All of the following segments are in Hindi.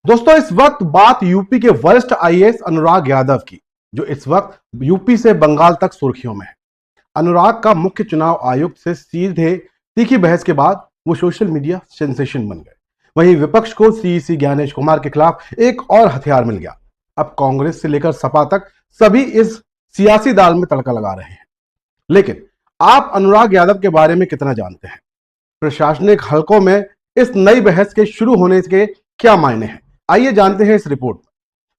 दोस्तों, इस वक्त बात यूपी के वरिष्ठ आईएएस अनुराग यादव की, जो इस वक्त यूपी से बंगाल तक सुर्खियों में है। अनुराग का मुख्य चुनाव आयुक्त से सीधे तीखी बहस के बाद वो सोशल मीडिया सेंसेशन बन गए। वहीं विपक्ष को सीईसी ज्ञानेश कुमार के खिलाफ एक और हथियार मिल गया। अब कांग्रेस से लेकर सपा तक सभी इस सियासी दाल में तड़का लगा रहे हैं। लेकिन आप अनुराग यादव के बारे में कितना जानते हैं? प्रशासनिक हलकों में इस नई बहस के शुरू होने के क्या मायने हैं? आइए जानते हैं इस रिपोर्ट में।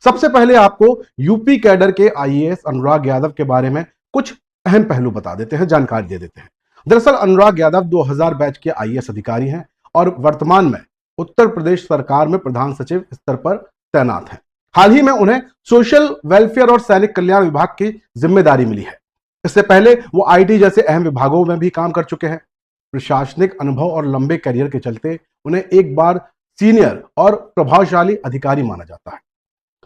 सबसे पहले आपको यूपी कैडर के आईएएस अनुराग यादव के बारे में कुछ अहम पहलू बता देते हैं, जानकारी दे देते हैं। दरअसल अनुराग यादव 2000 बैच के आईएएस अधिकारी हैं और वर्तमान में उत्तर प्रदेश सरकार में प्रधान सचिव स्तर पर तैनात हैं। हाल ही में उन्हें सोशल वेलफेयर और सैनिक कल्याण विभाग की जिम्मेदारी मिली है। इससे पहले वो आईटी जैसे अहम विभागों में भी काम कर चुके हैं। प्रशासनिक अनुभव और लंबे करियर के चलते उन्हें एक बार सीनियर और प्रभावशाली अधिकारी माना जाता है।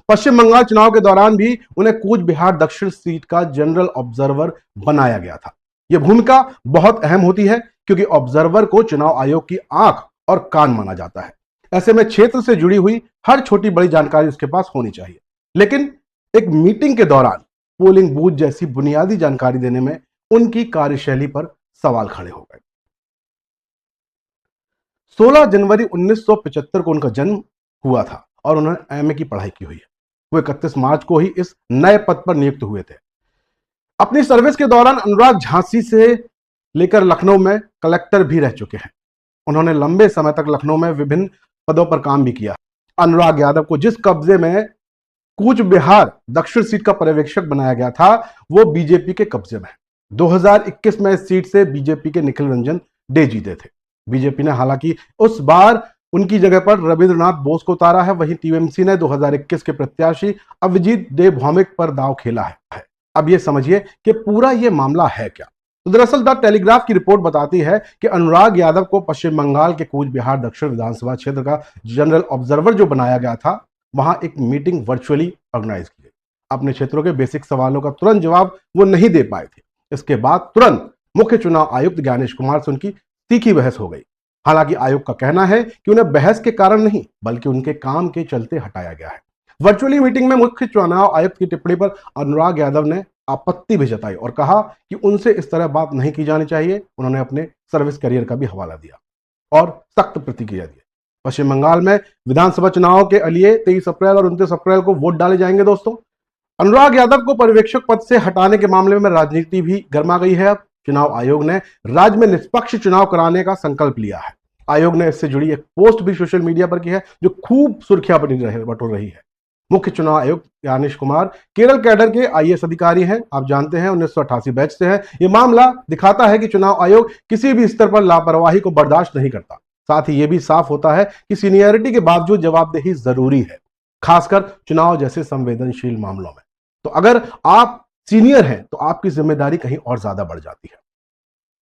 पश्चिम बंगाल चुनाव के दौरान भी उन्हें कूच बिहार दक्षिण सीट का जनरल ऑब्जर्वर बनाया गया था। यह भूमिका बहुत अहम होती है क्योंकि ऑब्जर्वर को चुनाव आयोग की आंख और कान माना जाता है। ऐसे में क्षेत्र से जुड़ी हुई हर छोटी बड़ी जानकारी उसके पास होनी चाहिए। लेकिन एक मीटिंग के दौरान पोलिंग बूथ जैसी बुनियादी जानकारी देने में उनकी कार्यशैली पर सवाल खड़े हो गए। 16 जनवरी 1975 को उनका जन्म हुआ था और उन्होंने एमए की पढ़ाई की हुई है। वो 31 मार्च को ही इस नए पद पर नियुक्त हुए थे। अपनी सर्विस के दौरान अनुराग झांसी से लेकर लखनऊ में कलेक्टर भी रह चुके हैं। उन्होंने लंबे समय तक लखनऊ में विभिन्न पदों पर काम भी किया। अनुराग यादव को जिस कब्जे में कूच बिहार दक्षिण सीट का पर्यवेक्षक बनाया गया था, वो बीजेपी के कब्जे में है। 2021 में इस सीट से बीजेपी के निखिल रंजन डे जीते थे। बीजेपी ने हालांकि उस बार उनकी जगह पर रविंद्रनाथ बोस को उतारा है। वहीं टीएमसी ने 2021 के प्रत्याशी अभिजीत देव भौमिक पर दांव खेला है। अब ये समझिए कि पूरा ये मामला है क्या। तो दरअसल द टेलीग्राफ की रिपोर्ट बताती है कि अनुराग यादव को पश्चिम बंगाल के कूच बिहार दक्षिण विधानसभा क्षेत्र का जनरल ऑब्जर्वर जो बनाया गया था, वहां एक मीटिंग वर्चुअली ऑर्गेनाइज की गई। अपने क्षेत्रों के बेसिक सवालों का तुरंत जवाब वो नहीं दे पाए थे। इसके बाद तुरंत मुख्य चुनाव आयुक्त ज्ञानेश कुमार से उनकी तीखी बहस हो गई। हालांकि आयोग का कहना है कि उन्हें बहस के कारण नहीं बल्कि उनके काम के चलते हटाया गया है। वर्चुअली मीटिंग में मुख्य चुनाव आयुक्त की टिप्पणी पर अनुराग यादव ने आपत्ति भी जताई और कहा कि उनसे इस तरह बात नहीं की जानी चाहिए। उन्होंने अपने सर्विस करियर का भी हवाला दिया और सख्त प्रतिक्रिया दी। पश्चिम बंगाल में विधानसभा चुनाव के लिए 23 अप्रैल और 29 अप्रैल को वोट डाले जाएंगे। दोस्तों, अनुराग यादव को पर्यवेक्षक पद से हटाने के मामले में राजनीति भी गर्मा गई है। अब चुनाव आयोग ने राज्य में निष्पक्ष चुनाव कराने का संकल्प लिया है। आयोग ने इससे जुड़ी एक पोस्ट भी सोशल मीडिया पर की है जो खूब सुर्खियां बटोर रही है। मुख्य चुनाव आयुक्त ज्ञानेश कुमार केरल कैडर के आईएएस अधिकारी हैं। आप जानते हैं 1988 बैच से हैं। यह मामला दिखाता है कि चुनाव आयोग किसी भी स्तर पर लापरवाही को बर्दाश्त नहीं करता। साथ ही यह भी साफ होता है कि सीनियरिटी के बावजूद जवाबदेही जरूरी है, खासकर चुनाव जैसे संवेदनशील मामलों में। तो अगर आप सीनियर हैं तो आपकी जिम्मेदारी कहीं और ज्यादा बढ़ जाती है।